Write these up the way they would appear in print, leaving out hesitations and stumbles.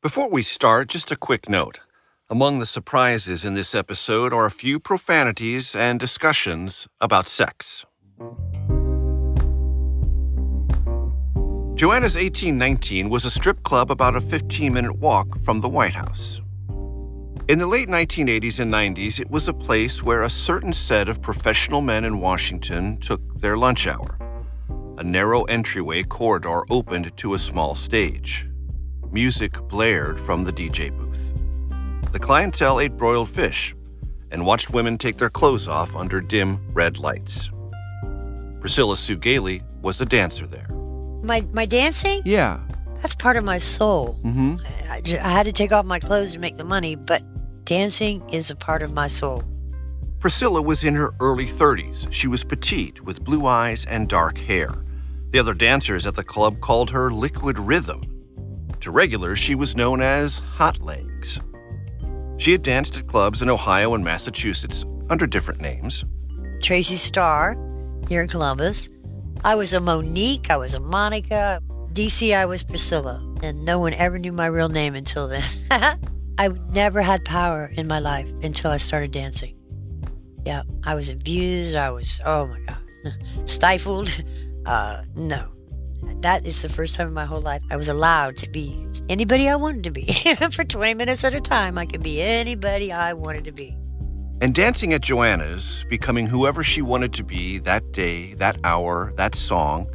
Before we start, just a quick note. Among the surprises in this episode are a few profanities and discussions about sex. Joanna's 1819 was a strip club about a 15-minute walk from the White House. In the late 1980s and 90s, it was a place where a certain set of professional men in Washington took their lunch hour. A narrow entryway corridor opened to a small stage. Music blared from the DJ booth. The clientele ate broiled fish and watched women take their clothes off under dim red lights. Priscilla Sue Gailey was a dancer there. My dancing? Yeah. That's part of my soul. Mm-hmm. I had to take off my clothes to make the money, but dancing is a part of my soul. Priscilla was in her early 30s. She was petite with blue eyes and dark hair. The other dancers at the club called her Liquid Rhythm. To regulars, she was known as Hot Legs. She had danced at clubs in Ohio and Massachusetts under different names. Tracy Starr, here in Columbus. I was a Monique, I was a Monica. DC, I was Priscilla, and no one ever knew my real name until then. I never had power in my life until I started dancing. Yeah, I was abused, oh my God, stifled. No. That is the first time in my whole life I was allowed to be anybody I wanted to be. For 20 minutes at a time, I could be anybody I wanted to be. And dancing at Joanna's, becoming whoever she wanted to be that day, that hour, that song,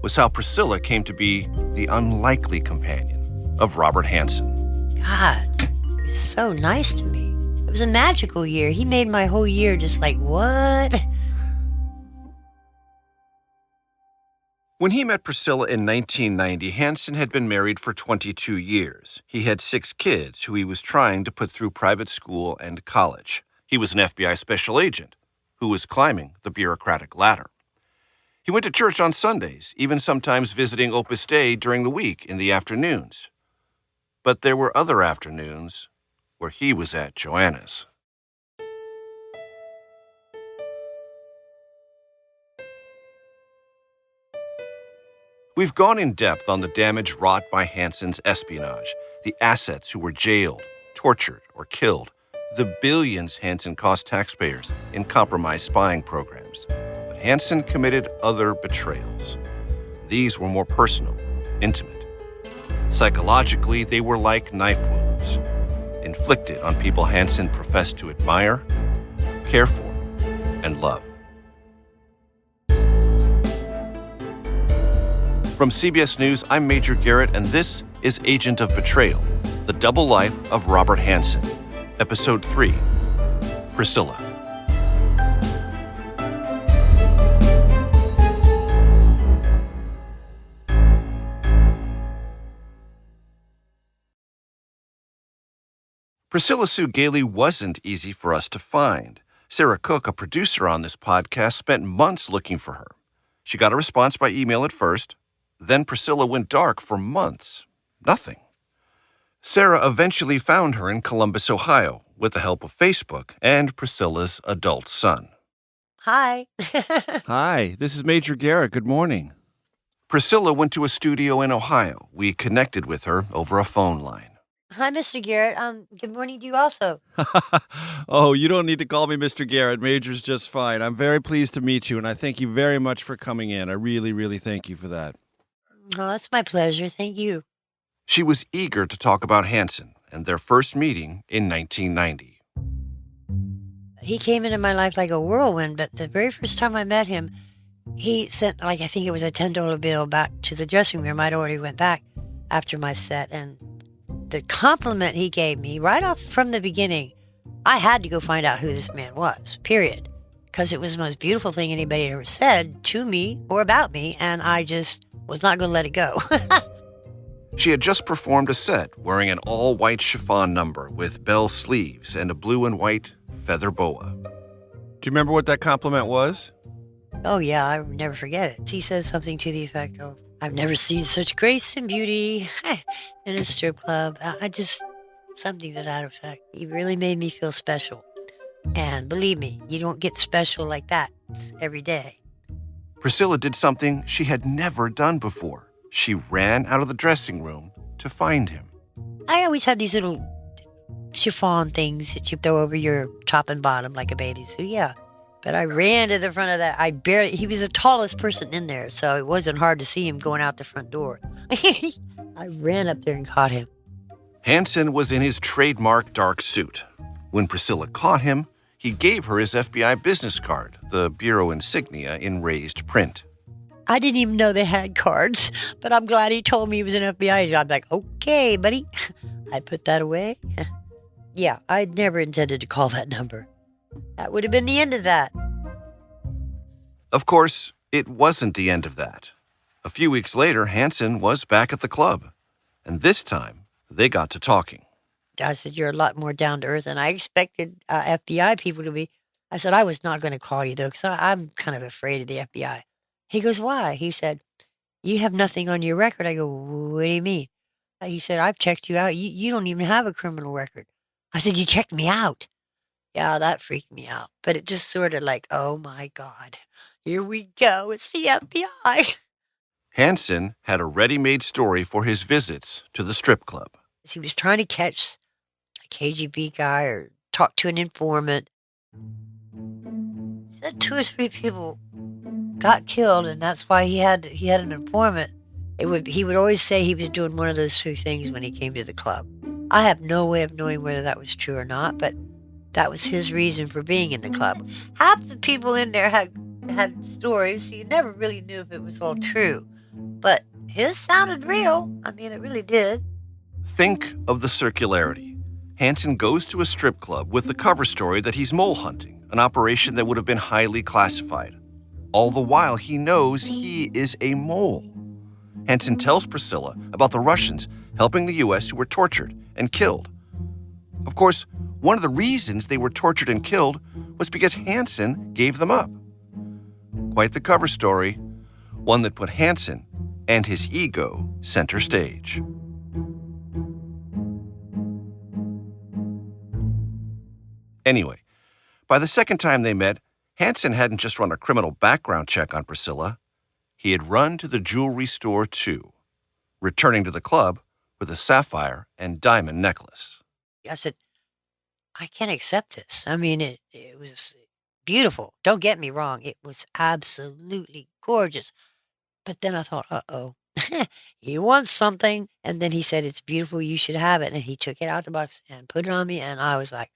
was how Priscilla came to be the unlikely companion of Robert Hanssen. God, he was so nice to me. It was a magical year. He made my whole year just like, what? When he met Priscilla in 1990, Hanssen had been married for 22 years. He had 6 kids who he was trying to put through private school and college. He was an FBI special agent who was climbing the bureaucratic ladder. He went to church on Sundays, even sometimes visiting Opus Dei during the week in the afternoons. But there were other afternoons where he was at Joanna's. We've gone in depth on the damage wrought by Hanssen's espionage, the assets who were jailed, tortured, or killed, the billions Hanssen cost taxpayers in compromised spying programs. But Hanssen committed other betrayals. These were more personal, intimate. Psychologically, they were like knife wounds, inflicted on people Hanssen professed to admire, care for, and love. From CBS News, I'm Major Garrett, and this is Agent of Betrayal, The Double Life of Robert Hanssen, Episode 3, Priscilla. Priscilla Sue Gailey wasn't easy for us to find. Sarah Cook, a producer on this podcast, spent months looking for her. She got a response by email at first. Then Priscilla went dark for months. Nothing. Sarah eventually found her in Columbus, Ohio, with the help of Facebook and Priscilla's adult son. Hi. Hi, this is Major Garrett. Good morning. Priscilla went to a studio in Ohio. We connected with her over a phone line. Hi, Mr. Garrett. Good morning to you also. Oh, you don't need to call me Mr. Garrett. Major's just fine. I'm very pleased to meet you, and I thank you very much for coming in. I really, really thank you for that. Oh, that's my pleasure. Thank you. She was eager to talk about Hanssen and their first meeting in 1990. He came into my life like a whirlwind, but the very first time I met him, he sent, I think it was a $10 bill back to the dressing room. I'd already went back after my set, and the compliment he gave me right off from the beginning, I had to go find out who this man was, period. Because it was the most beautiful thing anybody had ever said to me or about me, and I just was not going to let it go. She had just performed a set wearing an all-white chiffon number with bell sleeves and a blue and white feather boa. Do you remember what that compliment was? Oh, yeah, I'll never forget it. He said something to the effect of, I've never seen such grace and beauty in a strip club. Something to that effect. He really made me feel special. And believe me, you don't get special like that every day. Priscilla did something she had never done before. She ran out of the dressing room to find him. I always had these little chiffon things that you throw over your top and bottom like a bathing suit. Yeah. But I ran to the front of that. He was the tallest person in there, so it wasn't hard to see him going out the front door. I ran up there and caught him. Hanssen was in his trademark dark suit. When Priscilla caught him, he gave her his FBI business card, the bureau insignia in raised print. I didn't even know they had cards, but I'm glad he told me he was an FBI agent. I'm like, okay, buddy. I put that away. Yeah, I'd never intended to call that number. That would have been the end of that. Of course, it wasn't the end of that. A few weeks later, Hanssen was back at the club. And this time, they got to talking. I said, you're a lot more down to earth than I expected FBI people to be. I said, I was not going to call you, though, because I'm kind of afraid of the FBI. He goes, why? He said, you have nothing on your record. I go, what do you mean? He said, I've checked you out. You don't even have a criminal record. I said, you checked me out. Yeah, that freaked me out. But it just sort of like, oh, my God. Here we go. It's the FBI. Hanssen had a ready-made story for his visits to the strip club. He was trying to catch a KGB guy or talk to an informant. He said 2 or 3 people got killed, and that's why he had an informant. He would always say he was doing one of those 2 things when he came to the club. I have no way of knowing whether that was true or not, but that was his reason for being in the club. Half the people in there had stories, so you never really knew if it was all true. But his sounded real. I mean, it really did. Think of the circularity. Hanssen goes to a strip club with the cover story that he's mole hunting, an operation that would have been highly classified. All the while, he knows he is a mole. Hanssen tells Priscilla about the Russians helping the U.S. who were tortured and killed. Of course, one of the reasons they were tortured and killed was because Hanssen gave them up. Quite the cover story, one that put Hanssen and his ego center stage. Anyway, by the second time they met, Hanssen hadn't just run a criminal background check on Priscilla. He had run to the jewelry store too, returning to the club with a sapphire and diamond necklace. I said, I can't accept this. I mean, it was beautiful. Don't get me wrong. It was absolutely gorgeous. But then I thought, uh-oh, he wants something. And then he said, it's beautiful. You should have it. And he took it out the box and put it on me. And I was like,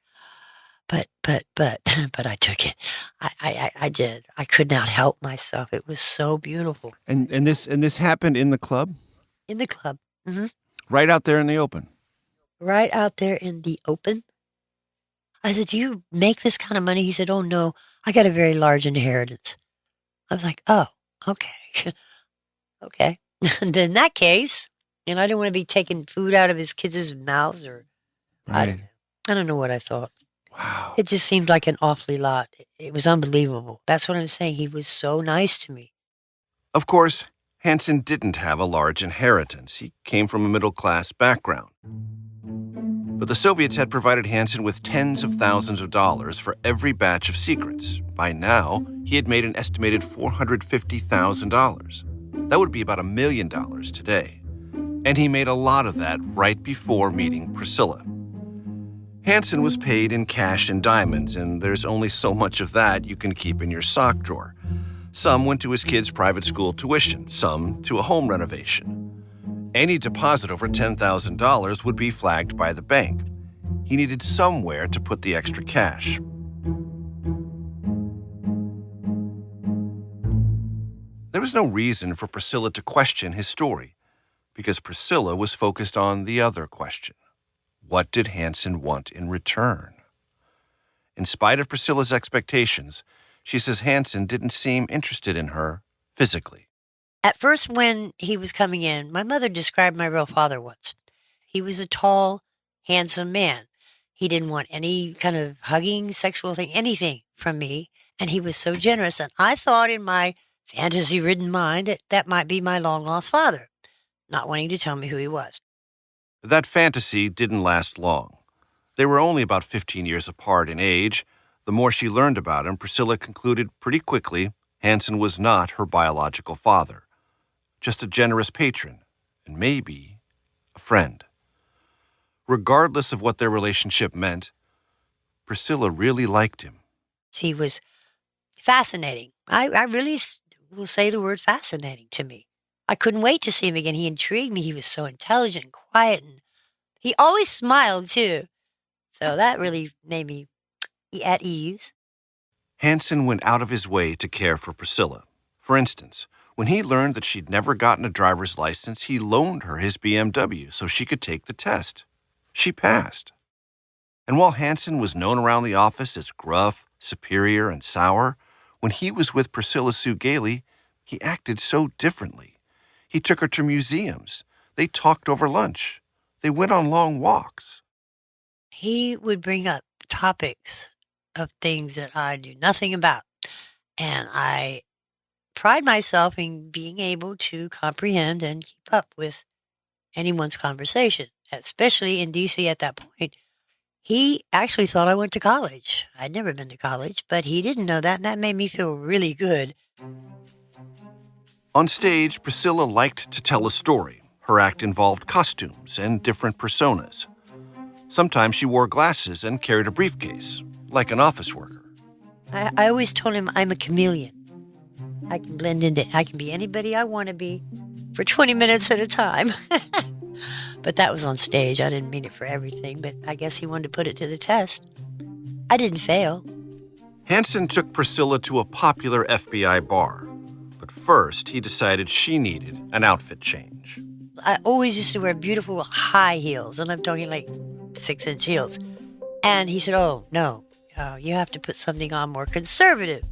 but I took it. I did. I could not help myself. It was so beautiful. And this happened in the club? In the club. Mm-hmm. Right out there in the open? Right out there in the open. I said, do you make this kind of money? He said, oh, no, I got a very large inheritance. I was like, oh, okay. Okay. And in that case, and I didn't want to be taking food out of his kids' mouths or Right. I don't know what I thought. Wow. It just seemed like an awfully lot. It was unbelievable. That's what I'm saying. He was so nice to me. Of course, Hanssen didn't have a large inheritance. He came from a middle-class background. But the Soviets had provided Hanssen with tens of thousands of dollars for every batch of secrets. By now, he had made an estimated $450,000. That would be about $1 million today. And he made a lot of that right before meeting Priscilla. Hanssen was paid in cash and diamonds, and there's only so much of that you can keep in your sock drawer. Some went to his kids' private school tuition, some to a home renovation. Any deposit over $10,000 would be flagged by the bank. He needed somewhere to put the extra cash. There was no reason for Priscilla to question his story, because Priscilla was focused on the other question. What did Hanssen want in return? In spite of Priscilla's expectations, she says Hanssen didn't seem interested in her physically. At first, when he was coming in, my mother described my real father once. He was a tall, handsome man. He didn't want any kind of hugging, sexual thing, anything from me. And he was so generous. And I thought in my fantasy-ridden mind that that might be my long-lost father, not wanting to tell me who he was. That fantasy didn't last long. They were only about 15 years apart in age. The more she learned about him, Priscilla concluded pretty quickly Hanssen was not her biological father, just a generous patron and maybe a friend. Regardless of what their relationship meant, Priscilla really liked him. He was fascinating. I really will say the word fascinating to me. I couldn't wait to see him again. He intrigued me. He was so intelligent and quiet, and he always smiled, too. So that really made me at ease. Hanssen went out of his way to care for Priscilla. For instance, when he learned that she'd never gotten a driver's license, he loaned her his BMW so she could take the test. She passed. And while Hanssen was known around the office as gruff, superior, and sour, when he was with Priscilla Sue Gailey, he acted so differently. He took her to museums. They talked over lunch. They went on long walks. He would bring up topics of things that I knew nothing about. And I pride myself in being able to comprehend and keep up with anyone's conversation, especially in D.C. at that point. He actually thought I went to college. I'd never been to college, but he didn't know that, and that made me feel really good. On stage, Priscilla liked to tell a story. Her act involved costumes and different personas. Sometimes she wore glasses and carried a briefcase, like an office worker. I always told him I'm a chameleon. I can blend into, I can be anybody I want to be for 20 minutes at a time. But that was on stage. I didn't mean it for everything, but I guess he wanted to put it to the test. I didn't fail. Hanssen took Priscilla to a popular FBI bar. But first, he decided she needed an outfit change. I always used to wear beautiful high heels, and I'm talking like 6-inch heels. And he said, oh, no, you have to put something on more conservative.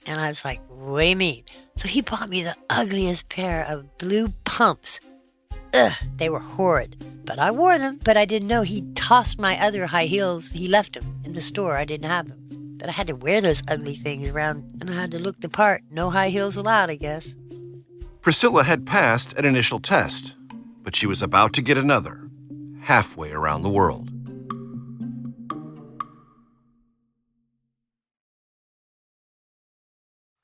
And I was like, what do you mean? So he bought me the ugliest pair of blue pumps. Ugh, they were horrid. But I wore them, but I didn't know he tossed my other high heels. He left them in the store. I didn't have them. But I had to wear those ugly things around, and I had to look the part. No high heels allowed, I guess. Priscilla had passed an initial test, but she was about to get another, halfway around the world.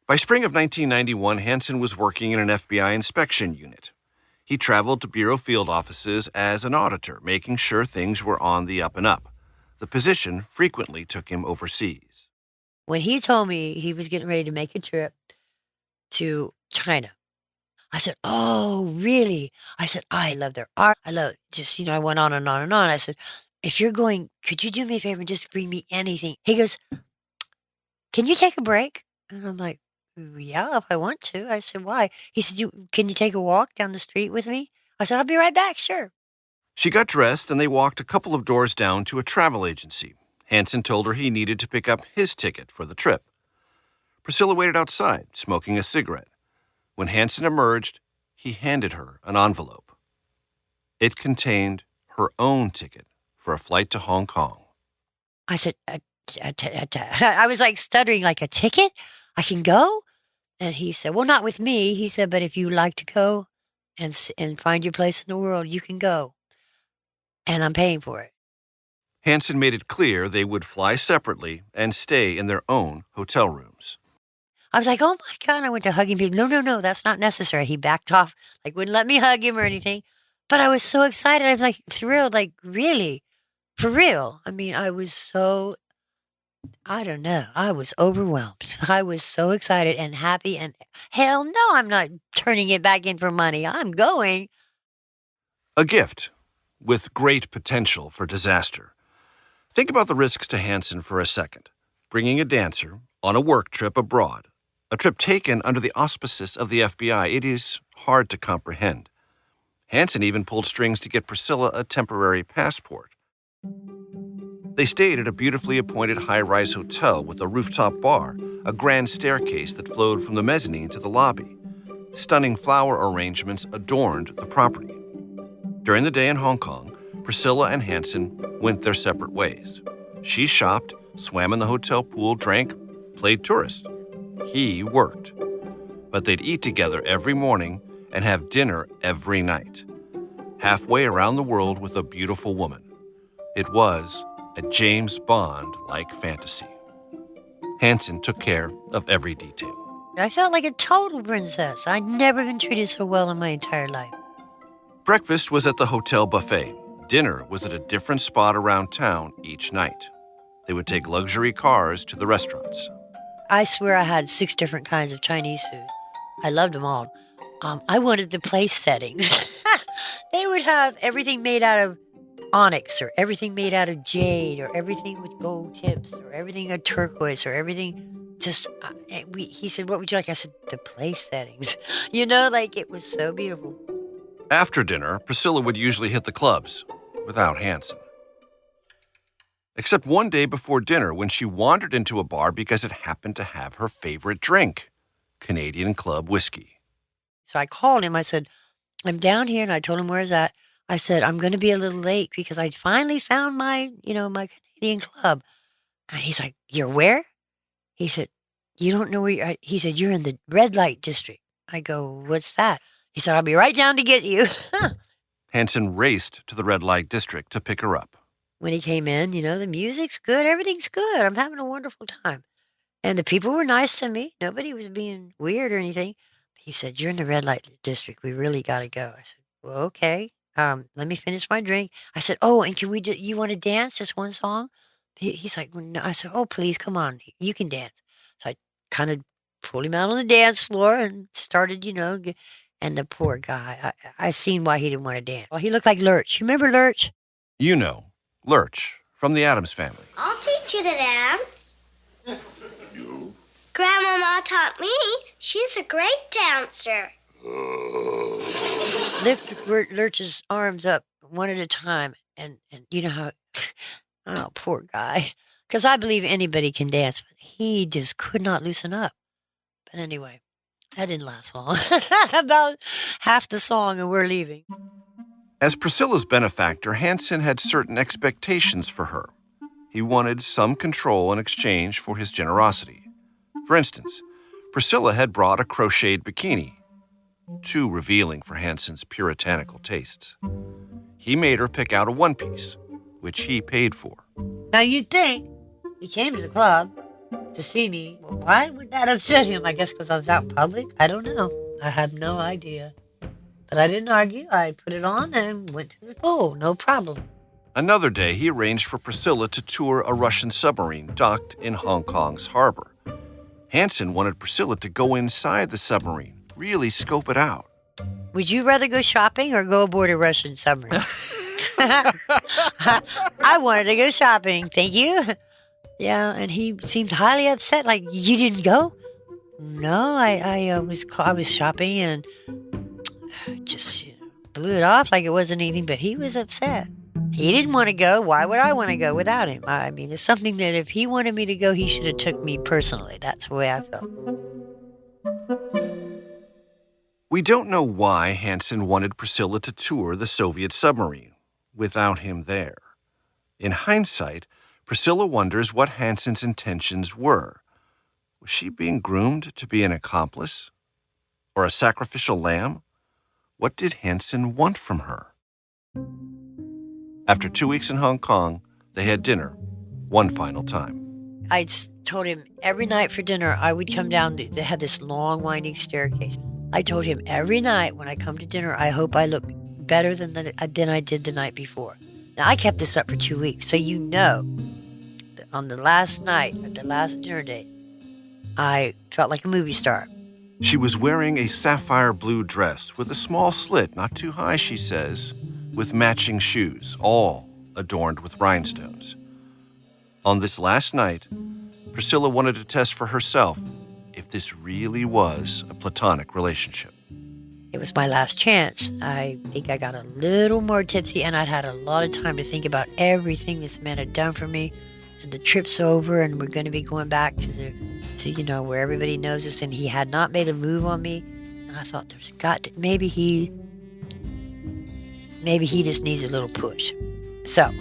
By spring of 1991, Hanssen was working in an FBI inspection unit. He traveled to bureau field offices as an auditor, making sure things were on the up and up. The position frequently took him overseas. When he told me he was getting ready to make a trip to China, I said, oh, really? I said, I love their art. I love just, I went on and on and on. I said, if you're going, could you do me a favor and just bring me anything? He goes, can you take a break? And I'm like, yeah, if I want to. I said, why? He said, can you take a walk down the street with me? I said, I'll be right back, sure. She got dressed and they walked a couple of doors down to a travel agency. Hanssen told her he needed to pick up his ticket for the trip. Priscilla waited outside, smoking a cigarette. When Hanssen emerged, he handed her an envelope. It contained her own ticket for a flight to Hong Kong. I said, I was like stuttering, like, a ticket? I can go? And he said, well, not with me. He said, but if you like to go and find your place in the world, you can go. And I'm paying for it. Hanssen made it clear they would fly separately and stay in their own hotel rooms. I was like, oh my God, I went to hug him. No, that's not necessary. He backed off, like wouldn't let me hug him or anything. But I was so excited. I was like thrilled, like really, for real. I mean, I was so, I don't know. I was overwhelmed. I was so excited and happy, and hell no, I'm not turning it back in for money. I'm going. A gift with great potential for disaster. Think about the risks to Hanssen for a second. Bringing a dancer on a work trip abroad, a trip taken under the auspices of the FBI, it is hard to comprehend. Hanssen even pulled strings to get Priscilla a temporary passport. They stayed at a beautifully appointed high-rise hotel with a rooftop bar, a grand staircase that flowed from the mezzanine to the lobby. Stunning flower arrangements adorned the property. During the day in Hong Kong, Priscilla and Hanssen went their separate ways. She shopped, swam in the hotel pool, drank, played tourist. He worked. But they'd eat together every morning and have dinner every night. Halfway around the world with a beautiful woman. It was a James Bond-like fantasy. Hanssen took care of every detail. I felt like a total princess. I'd never been treated so well in my entire life. Breakfast was at the hotel buffet. Dinner was at a different spot around town each night. They would take luxury cars to the restaurants. I swear I had 6 different kinds of Chinese food. I loved them all. I wanted the place settings. They would have everything made out of onyx, or everything made out of jade, or everything with gold tips, or everything of turquoise, or everything just... he said, what would you like? I said, the place settings. Like it was so beautiful. After dinner, Priscilla would usually hit the clubs without Hanssen. Except one day before dinner when she wandered into a bar because it happened to have her favorite drink, Canadian Club whiskey. So I called him. I said, I'm down here, and I told him where I was at. I said, I'm going to be a little late because I finally found my Canadian club. And he's like, you're where? He said, you don't know where you are? He said, you're in the red light district. I go, what's that? He said, I'll be right down to get you. Hanssen raced to the red light district to pick her up. When he came in, the music's good. Everything's good. I'm having a wonderful time. And the people were nice to me. Nobody was being weird or anything. He said, you're in the red light district. We really got to go. I said, well, okay. Let me finish my drink. I said, oh, and can we you want to dance just one song? He's like, well, no. I said, oh, please, come on. You can dance. So I kind of pulled him out on the dance floor and started, and the poor guy, I seen why he didn't want to dance. Well, he looked like Lurch. You remember Lurch? Lurch from the Addams Family. I'll teach you to dance. Grandmama taught me. She's a great dancer. Lift Lurch's arms up one at a time, and you know how, oh, poor guy. Because I believe anybody can dance, but he just could not loosen up. But anyway, that didn't last long. About half the song and we're leaving. As Priscilla's benefactor, Hanssen had certain expectations for her. He wanted some control in exchange for his generosity. For instance, Priscilla had brought a crocheted bikini, too revealing for Hanssen's puritanical tastes. He made her pick out a one-piece, which he paid for. Now you'd think he came to the club to see me. Well, why would that upset him? I guess because I was out in public? I don't know. I have no idea. But I didn't argue. I put it on and went to the pool. No problem. Another day, he arranged for Priscilla to tour a Russian submarine docked in Hong Kong's harbor. Hanssen wanted Priscilla to go inside the submarine, really scope it out. Would you rather go shopping or go aboard a Russian submarine? I wanted to go shopping, thank you. Yeah, and he seemed highly upset, like, you didn't go? No, I was shopping and just blew it off like it wasn't anything, but he was upset. He didn't want to go. Why would I want to go without him? I mean, it's something that if he wanted me to go, he should have took me personally. That's the way I felt. We don't know why Hanssen wanted Priscilla to tour the Soviet submarine without him there. In hindsight, Priscilla wonders what Hanssen's intentions were. Was she being groomed to be an accomplice? Or a sacrificial lamb? What did Hanssen want from her? After 2 weeks in Hong Kong, they had dinner one final time. I told him every night for dinner I would come down. They had this long, winding staircase. I told him every night when I come to dinner, I hope I look better than I did the night before. Now, I kept this up for 2 weeks, so you know that on the last night, or the last dinner date, I felt like a movie star. She was wearing a sapphire blue dress with a small slit, not too high, she says, with matching shoes, all adorned with rhinestones. On this last night, Priscilla wanted to test for herself if this really was a platonic relationship. It was my last chance. I think I got a little more tipsy, and I'd had a lot of time to think about everything this man had done for me. And the trip's over, and we're going to be going back to where everybody knows us. And he had not made a move on me. And I thought, maybe he just needs a little push. So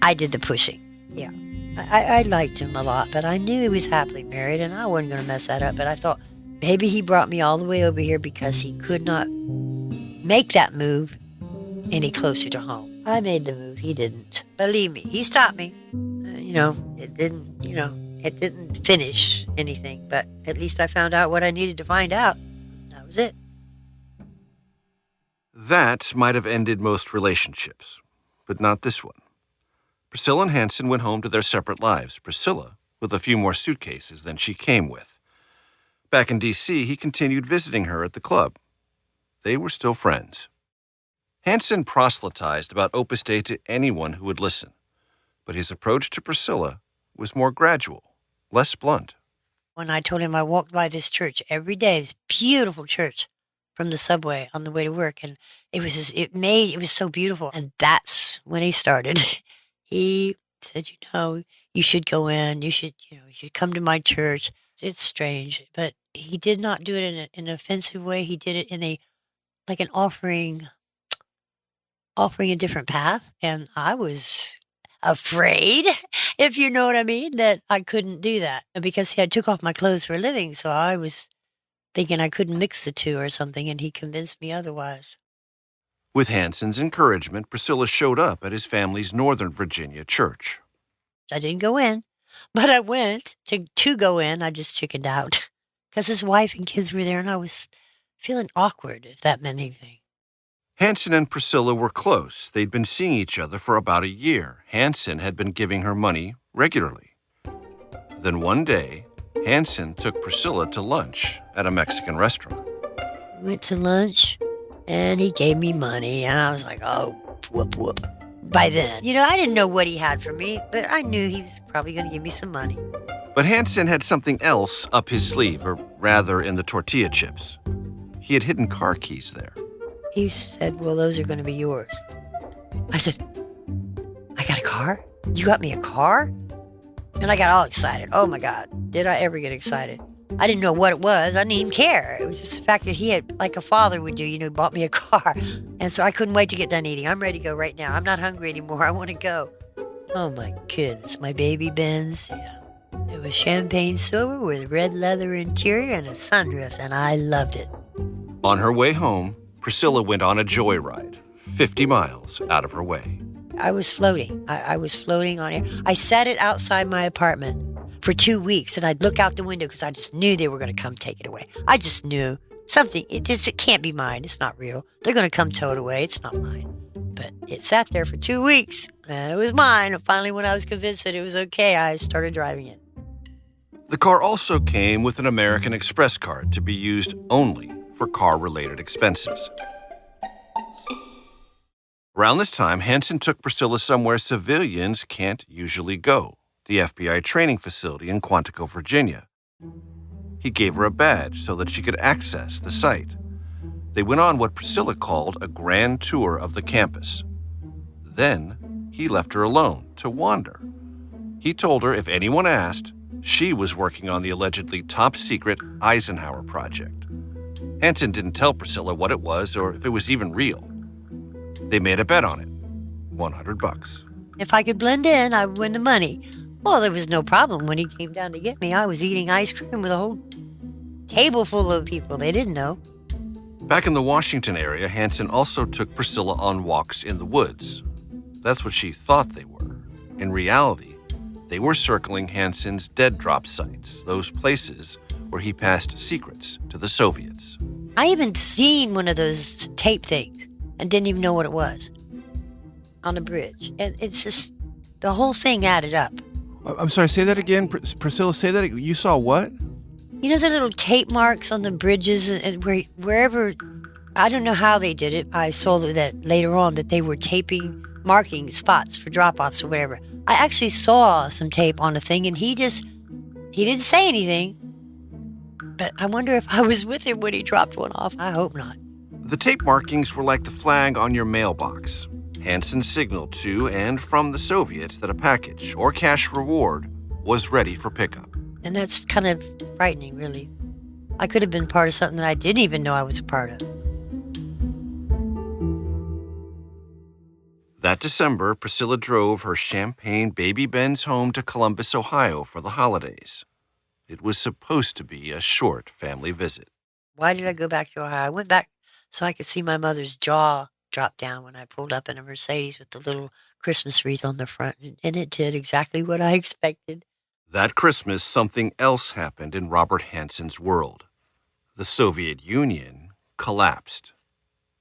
I did the pushing. Yeah. I liked him a lot, but I knew he was happily married, and I wasn't going to mess that up. But I thought maybe he brought me all the way over here because he could not make that move any closer to home. I made the move. He didn't. Believe me, he stopped me. It didn't finish anything, but at least I found out what I needed to find out. That was it. That might have ended most relationships. but not this one. Priscilla and Hanssen went home to their separate lives, Priscilla with a few more suitcases than she came with. Back in D.C., he continued visiting her at the club. They were still friends. Hanssen proselytized about Opus Dei to anyone who would listen, but his approach to Priscilla was more gradual, less blunt. When I told him I walked by this church every day, this beautiful church from the subway on the way to work, and it was so beautiful. And that's when he started. He said, you should go in, you should come to my church. It's strange, but he did not do it in an offensive way. He did it in an offering a different path. And I was afraid, if you know what I mean, that I couldn't do that because I took off my clothes for a living. So I was thinking I couldn't mix the two or something, and he convinced me otherwise. With Hanssen's encouragement, Priscilla showed up at his family's Northern Virginia church. I didn't go in, but I went to go in. I just chickened out because his wife and kids were there, and I was feeling awkward, if that meant anything. Hanssen and Priscilla were close. They'd been seeing each other for about a year. Hanssen had been giving her money regularly. Then one day, Hanssen took Priscilla to lunch at a Mexican restaurant. We went to lunch, and he gave me money, and I was like, oh, whoop, whoop. By then, I didn't know what he had for me, but I knew he was probably going to give me some money. But Hanssen had something else up his sleeve, or rather in the tortilla chips. He had hidden car keys there. He said, well, those are going to be yours. I said, I got a car? You got me a car? And I got all excited. Oh, my God. Did I ever get excited? I didn't know what it was. I didn't even care. It was just the fact that he had, like a father would do, bought me a car. And so I couldn't wait to get done eating. I'm ready to go right now. I'm not hungry anymore. I want to go. Oh, my goodness. My baby Benz. Yeah. It was champagne silver with red leather interior and a sunroof, and I loved it. On her way home, Priscilla went on a joyride, 50 miles out of her way. I was floating. I was floating on air. I sat it outside my apartment for 2 weeks, and I'd look out the window because I just knew they were going to come take it away. I just knew something. It can't be mine. It's not real. They're going to come tow it away. It's not mine. But it sat there for 2 weeks, and it was mine. And finally, when I was convinced that it was okay, I started driving it. The car also came with an American Express card to be used only for car-related expenses. Around this time, Hanssen took Priscilla somewhere civilians can't usually go, the FBI training facility in Quantico, Virginia. He gave her a badge so that she could access the site. They went on what Priscilla called a grand tour of the campus. Then he left her alone to wander. He told her if anyone asked, she was working on the allegedly top-secret Eisenhower project. Hanssen didn't tell Priscilla what it was or if it was even real. They made a bet on it, $100. If I could blend in, I would win the money. Well, there was no problem when he came down to get me. I was eating ice cream with a whole table full of people. They didn't know. Back in the Washington area, Hanssen also took Priscilla on walks in the woods. That's what she thought they were. In reality, they were circling Hanssen's dead drop sites, those places where he passed secrets to the Soviets. I even seen one of those tape things and didn't even know what it was on the bridge. And it's just, the whole thing added up. I'm sorry, say that again. Priscilla, say that again. You saw what? You know the little tape marks on the bridges and wherever, I don't know how they did it. I saw that later on that they were marking spots for drop-offs or whatever. I actually saw some tape on the thing, and he didn't say anything. But I wonder if I was with him when he dropped one off. I hope not. The tape markings were like the flag on your mailbox. Hanssen signaled to and from the Soviets that a package or cash reward was ready for pickup. And that's kind of frightening, really. I could have been part of something that I didn't even know I was a part of. That December, Priscilla drove her champagne baby Benz home to Columbus, Ohio for the holidays. It was supposed to be a short family visit. Why did I go back to Ohio? I went back so I could see my mother's jaw drop down when I pulled up in a Mercedes with the little Christmas wreath on the front, and it did exactly what I expected. That Christmas, something else happened in Robert Hanssen's world. The Soviet Union collapsed.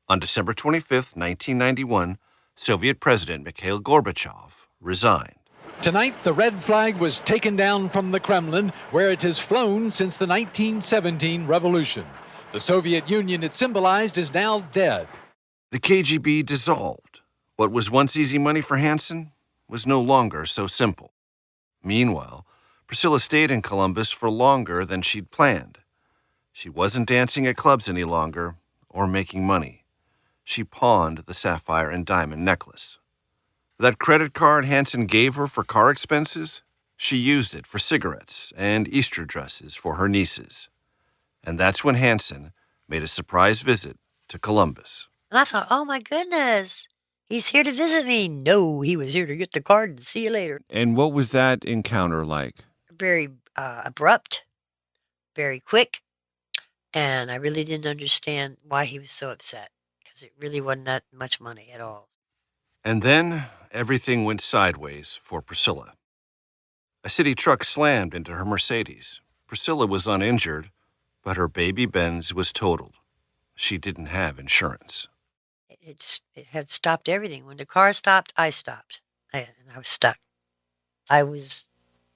On December 25th, 1991, Soviet President Mikhail Gorbachev resigned. Tonight, the red flag was taken down from the Kremlin, where it has flown since the 1917 revolution. The Soviet Union it symbolized is now dead. The KGB dissolved. What was once easy money for Hanssen was no longer so simple. Meanwhile, Priscilla stayed in Columbus for longer than she'd planned. She wasn't dancing at clubs any longer or making money. She pawned the sapphire and diamond necklace. That credit card Hanssen gave her for car expenses, she used it for cigarettes and Easter dresses for her nieces. And that's when Hanssen made a surprise visit to Columbus. And I thought, oh my goodness, he's here to visit me. No, he was here to get the card and see you later. And what was that encounter like? Very abrupt, very quick. And I really didn't understand why he was so upset, because it really wasn't that much money at all. And then everything went sideways for Priscilla. A city truck slammed into her Mercedes. Priscilla was uninjured, but her baby Benz was totaled. She didn't have insurance. It had stopped everything. When the car stopped, I stopped. And I was stuck. I was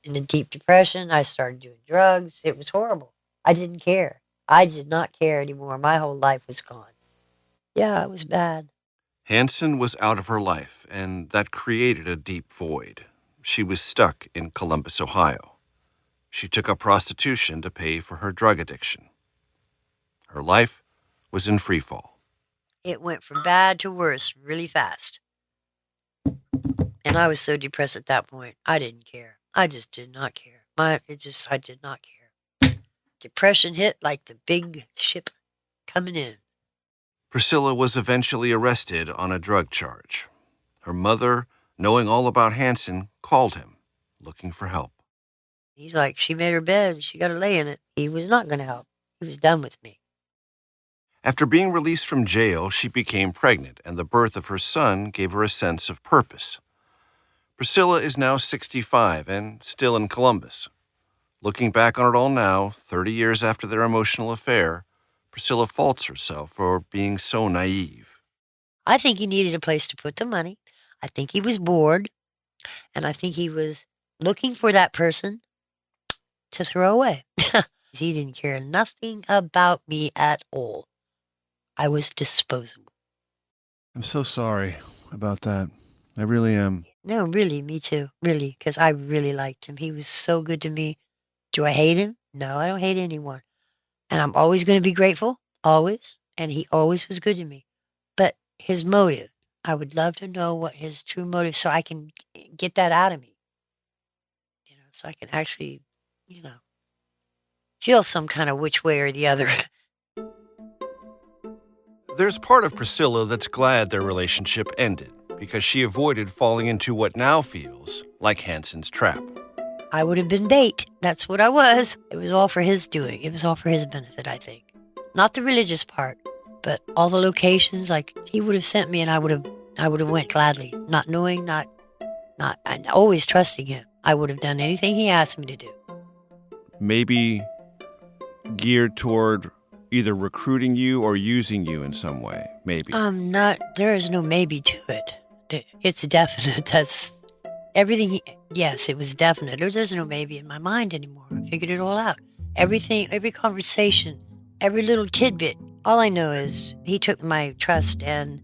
in a deep depression. I started doing drugs. It was horrible. I didn't care. I did not care anymore. My whole life was gone. Yeah, it was bad. Hanssen was out of her life, and that created a deep void. She was stuck in Columbus, Ohio. She took up prostitution to pay for her drug addiction. Her life was in freefall. It went from bad to worse really fast. And I was so depressed at that point. I didn't care. I just did not care. I did not care. Depression hit like the big ship coming in. Priscilla was eventually arrested on a drug charge. Her mother, knowing all about Hanssen, called him, looking for help. He's like, she made her bed. She got to lay in it. He was not going to help. He was done with me. After being released from jail, she became pregnant, and the birth of her son gave her a sense of purpose. Priscilla is now 65 and still in Columbus. Looking back on it all now, 30 years after their emotional affair, Priscilla faults herself for being so naive. I think he needed a place to put the money. I think he was bored. And I think he was looking for that person to throw away. He didn't care nothing about me at all. I was disposable. I'm so sorry about that. I really am. No, really, me too. Really, because I really liked him. He was so good to me. Do I hate him? No, I don't hate anyone. And I'm always going to be grateful, always. And he always was good to me. But his motive, I would love to know what his true motive, so I can get that out of me. So I can actually, feel some kind of which way or the other. There's part of Priscilla that's glad their relationship ended because she avoided falling into what now feels like Hanssen's trap. I would have been bait. That's what I was. It was all for his doing. It was all for his benefit, I think. Not the religious part, but all the locations, like he would have sent me and I would have went gladly, not knowing, and always trusting him. I would have done anything he asked me to do. Maybe Geared toward either recruiting you or using you in some way, maybe. There is no maybe to it. It's definite. That's everything. Yes, it was definite. There's no maybe in my mind anymore. I figured it all out. Everything, every conversation, every little tidbit. All I know is he took my trust, and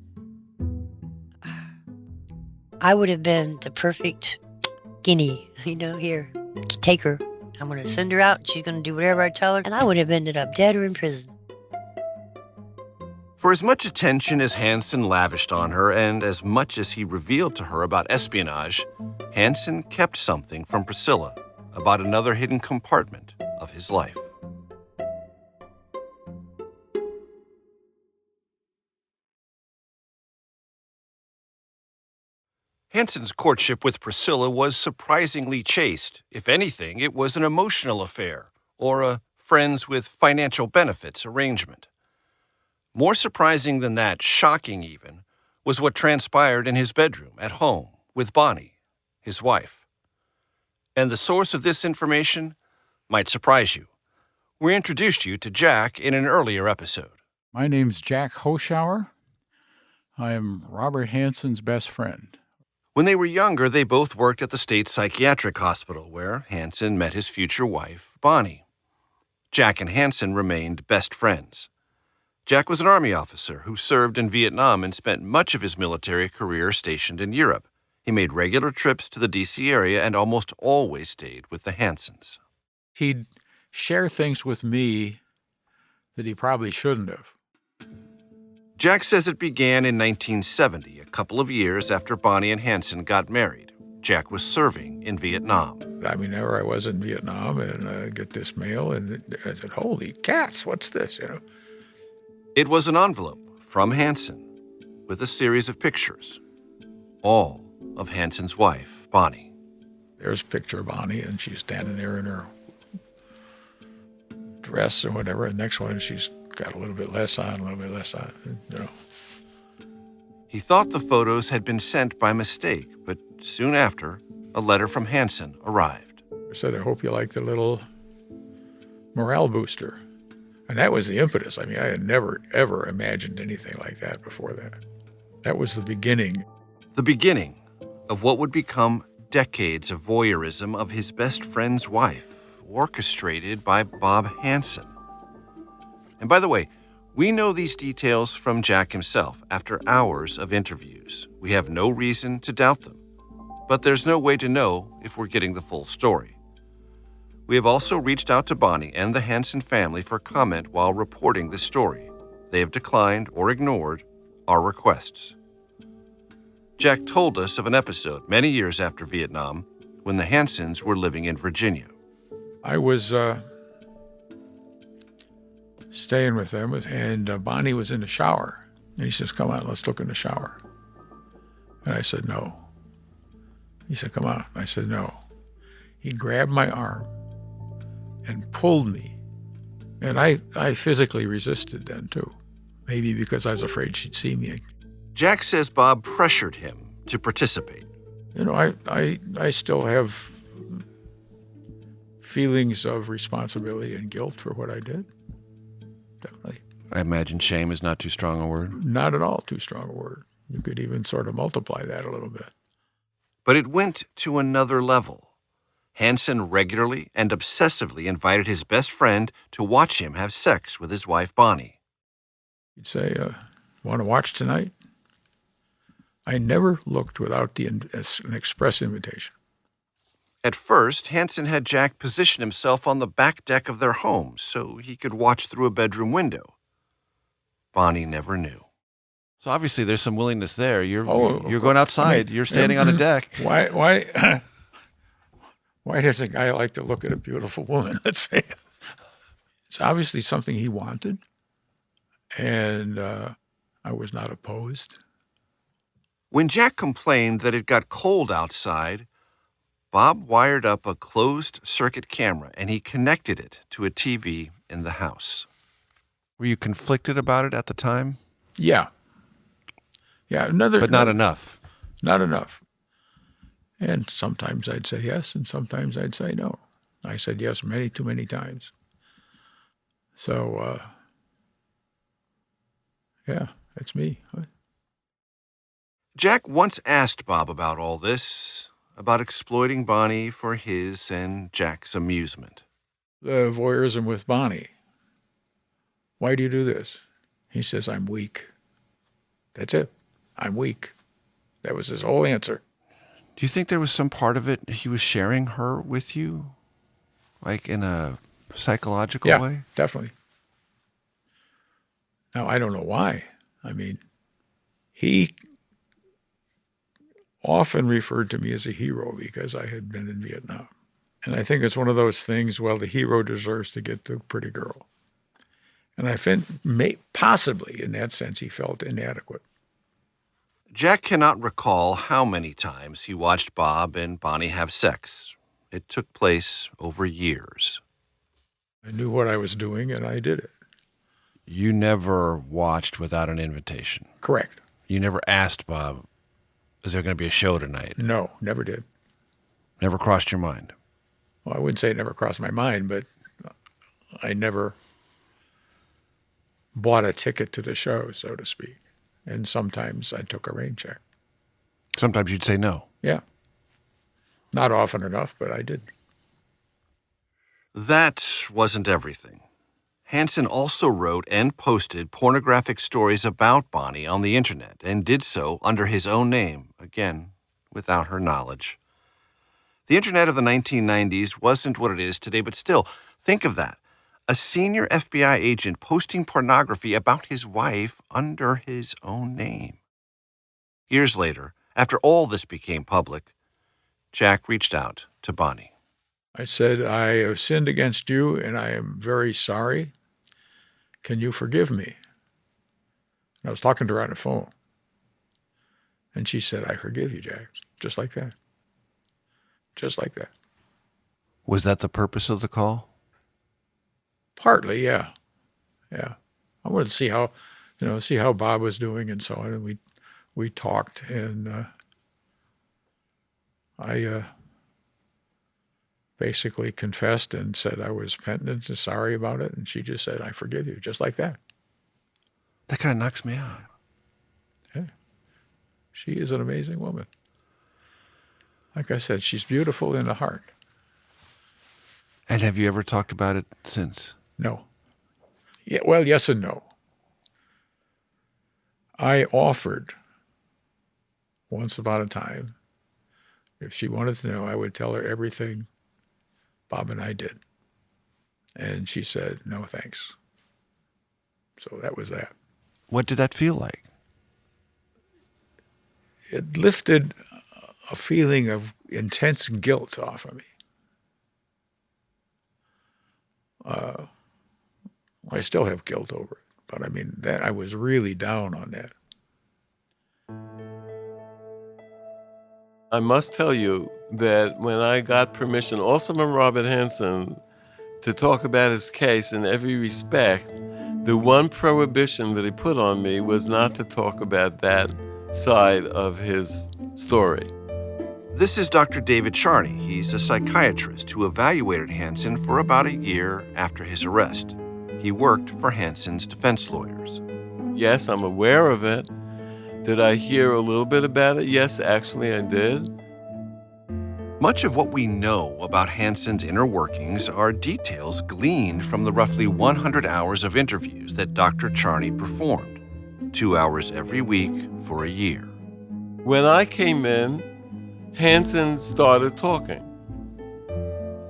I would have been the perfect guinea. Here, take her. I'm going to send her out. She's going to do whatever I tell her. And I would have ended up dead or in prison. For as much attention as Hanssen lavished on her and as much as he revealed to her about espionage, Hanssen kept something from Priscilla about another hidden compartment of his life. Hanssen's courtship with Priscilla was surprisingly chaste. If anything, it was an emotional affair or a friends with financial benefits arrangement. More surprising than that, shocking even, was what transpired in his bedroom at home with Bonnie, his wife. And the source of this information might surprise you. We introduced you to Jack in an earlier episode. My name's Jack Hoschauer. I am Robert Hanssen's best friend. When they were younger, they both worked at the state psychiatric hospital where Hanssen met his future wife, Bonnie. Jack and Hanssen remained best friends. Jack was an Army officer who served in Vietnam and spent much of his military career stationed in Europe. He made regular trips to the D.C. area and almost always stayed with the Hanssens. He'd share things with me that he probably shouldn't have. Jack says it began in 1970, a couple of years after Bonnie and Hanssen got married. Jack was serving in Vietnam. I mean, there I was in Vietnam, and I get this mail, and I said, holy cats, what's this, It was an envelope from Hanssen with a series of pictures, all of Hanssen's wife, Bonnie. There's a picture of Bonnie, and she's standing there in her dress or whatever. And the next one, she's got a little bit less on, He thought the photos had been sent by mistake, but soon after, a letter from Hanssen arrived. I said, I hope you like the little morale booster. And that was the impetus. I mean, I had never, ever imagined anything like that before that. That was the beginning. The beginning of what would become decades of voyeurism of his best friend's wife, orchestrated by Bob Hanssen. And by the way, we know these details from Jack himself after hours of interviews. We have no reason to doubt them, but there's no way to know if we're getting the full story. We have also reached out to Bonnie and the Hanssen family for comment while reporting this story. They have declined or ignored our requests. Jack told us of an episode many years after Vietnam when the Hanssens were living in Virginia. I was staying with them, and Bonnie was in the shower. And he says, come on, let's look in the shower. And I said, no. He said, come on. I said, no. He grabbed my arm and pulled me. And I physically resisted then, too. Maybe because I was afraid she'd see me. Jack says Bob pressured him to participate. I still have feelings of responsibility and guilt for what I did. Definitely. I imagine shame is not too strong a word. Not at all too strong a word. You could even sort of multiply that a little bit. But it went to another level. Hanssen regularly and obsessively invited his best friend to watch him have sex with his wife, Bonnie. He'd say, want to watch tonight? I never looked without an express invitation. At first, Hanssen had Jack position himself on the back deck of their home so he could watch through a bedroom window. Bonnie never knew. So obviously there's some willingness there. You're going outside. You're standing on a deck. Why does a guy like to look at a beautiful woman? It's obviously something he wanted, and I was not opposed. When Jack complained that it got cold outside, Bob wired up a closed-circuit camera and he connected it to a TV in the house. Were you conflicted about it at the time? Yeah. Yeah, but not enough. Not enough. And sometimes I'd say yes, and sometimes I'd say no. I said yes too many times. So, yeah, that's me. Jack once asked Bob about all this, about exploiting Bonnie for his and Jack's amusement. The voyeurism with Bonnie. Why do you do this? He says, I'm weak. That's it. I'm weak. That was his whole answer. Do you think there was some part of it he was sharing her with you? Like in a psychological way? Yeah, definitely. Now, I don't know why. I mean, he often referred to me as a hero because I had been in Vietnam. And I think it's one of those things, well, the hero deserves to get the pretty girl. And I think possibly in that sense he felt inadequate. Jack cannot recall how many times he watched Bob and Bonnie have sex. It took place over years. I knew what I was doing, and I did it. You never watched without an invitation? Correct. You never asked Bob, is there going to be a show tonight? No, never did. Never crossed your mind? Well, I wouldn't say it never crossed my mind, but I never bought a ticket to the show, so to speak. And sometimes I took a rain check. Sometimes you'd say no. Yeah. Not often enough, but I did. That wasn't everything. Hanssen also wrote and posted pornographic stories about Bonnie on the internet and did so under his own name, again, without her knowledge. The internet of the 1990s wasn't what it is today, but still, think of that. A senior FBI agent posting pornography about his wife under his own name. Years later, after all this became public, Jack reached out to Bonnie. I said, I have sinned against you and I am very sorry. Can you forgive me? And I was talking to her on the phone. And she said, I forgive you, Jack. Just like that. Just like that. Was that the purpose of the call? Partly, yeah. Yeah. I wanted to see how Bob was doing and so on. And we talked, and I basically confessed and said I was penitent and sorry about it. And she just said, I forgive you, just like that. That kind of knocks me out. Yeah. She is an amazing woman. Like I said, she's beautiful in the heart. And have you ever talked about it since? No. Yeah, well, yes and no. I offered once upon a time, if she wanted to know, I would tell her everything Bob and I did. And she said, no, thanks. So that was that. What did that feel like? It lifted a feeling of intense guilt off of me. I still have guilt over it, but I mean, that I was really down on that. I must tell you that when I got permission, also from Robert Hanssen, to talk about his case in every respect, the one prohibition that he put on me was not to talk about that side of his story. This is Dr. David Charney. He's a psychiatrist who evaluated Hanssen for about a year after his arrest. He worked for Hanssen's defense lawyers. Yes, I'm aware of it. Did I hear a little bit about it? Yes, actually I did. Much of what we know about Hanssen's inner workings are details gleaned from the roughly 100 hours of interviews that Dr. Charney performed, 2 hours every week for a year. When I came in, Hanssen started talking.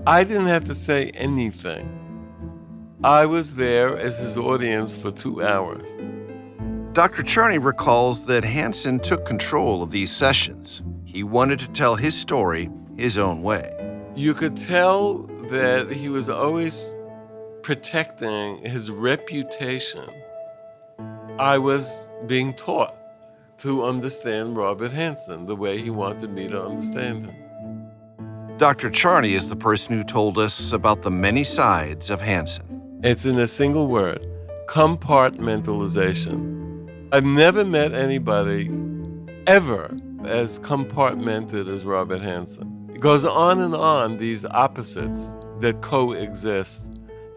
I didn't have to say anything. I was there as his audience for 2 hours. Dr. Charney recalls that Hanssen took control of these sessions. He wanted to tell his story his own way. You could tell that he was always protecting his reputation. I was being taught to understand Robert Hanssen the way he wanted me to understand him. Dr. Charney is the person who told us about the many sides of Hanssen. It's in a single word: compartmentalization. I've never met anybody ever as compartmented as Robert Hanssen. It goes on, these opposites that coexist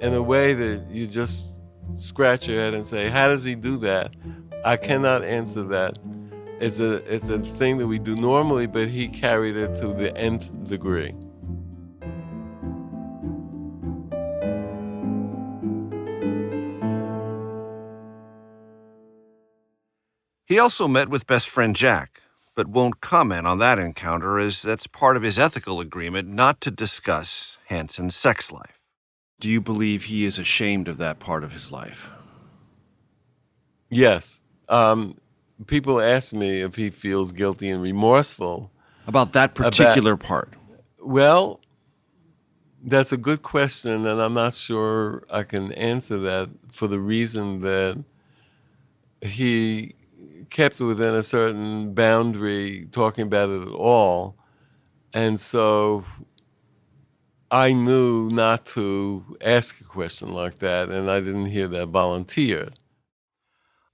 in a way that you just scratch your head and say, how does he do that? I cannot answer that. It's a thing that we do normally, but he carried it to the nth degree. He also met with best friend Jack, but won't comment on that encounter as that's part of his ethical agreement not to discuss Hanssen's sex life. Do you believe he is ashamed of that part of his life? Yes. People ask me if he feels guilty and remorseful. About that particular part? Well, that's a good question, and I'm not sure I can answer that for the reason that he kept within a certain boundary talking about it at all. And so I knew not to ask a question like that, and I didn't hear that volunteered.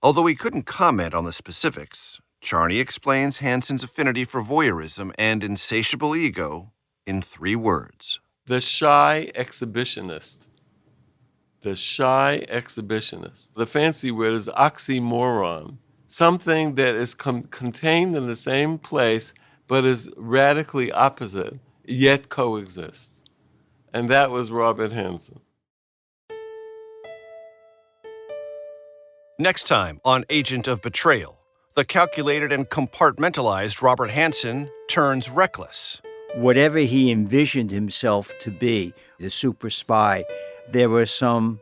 Although he couldn't comment on the specifics, Charney explains Hanssen's affinity for voyeurism and insatiable ego in 3 words. The shy exhibitionist. The shy exhibitionist. The fancy word is oxymoron. something that is contained in the same place but is radically opposite, yet coexists. And that was Robert Hanssen. Next time on Agent of Betrayal, the calculated and compartmentalized Robert Hanssen turns reckless. Whatever he envisioned himself to be, the super spy, there were some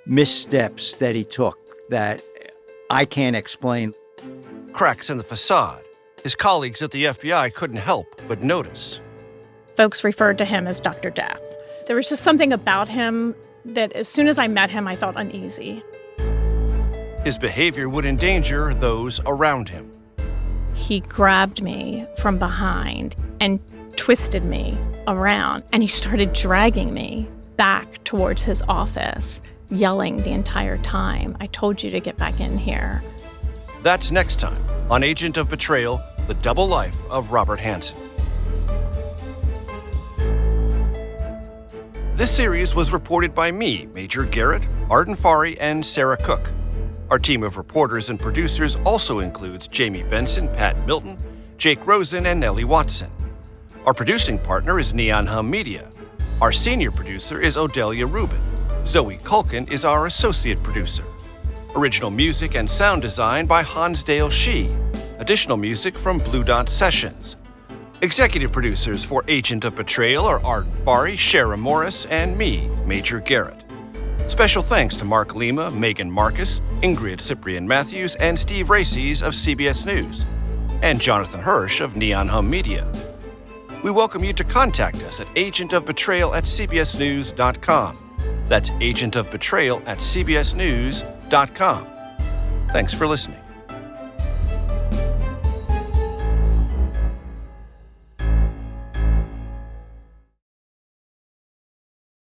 missteps that he took that I can't explain. Cracks in the facade. His colleagues at the FBI couldn't help but notice. Folks referred to him as Dr. Death. There was just something about him that as soon as I met him, I felt uneasy. His behavior would endanger those around him. He grabbed me from behind and twisted me around, and he started dragging me back towards his office, yelling the entire time, "I told you to get back in here." That's next time on Agent of Betrayal, The Double Life of Robert Hanssen. This series was reported by me, Major Garrett, Arden Fari, and Sarah Cook. Our team of reporters and producers also includes Jamie Benson, Pat Milton, Jake Rosen, and Nellie Watson. Our producing partner is Neon Hum Media. Our senior producer is Odelia Rubin. Zoe Culkin is our associate producer. Original music and sound design by Hansdale Shee. Additional music from Blue Dot Sessions. Executive producers for Agent of Betrayal are Arden Fari, Shara Morris, and me, Major Garrett. Special thanks to Mark Lima, Megan Marcus, Ingrid Cyprian Matthews, and Steve Races of CBS News, and Jonathan Hirsch of Neon Hum Media. We welcome you to contact us at agentofbetrayal@cbsnews.com. That's agentofbetrayal@cbsnews.com. Thanks for listening.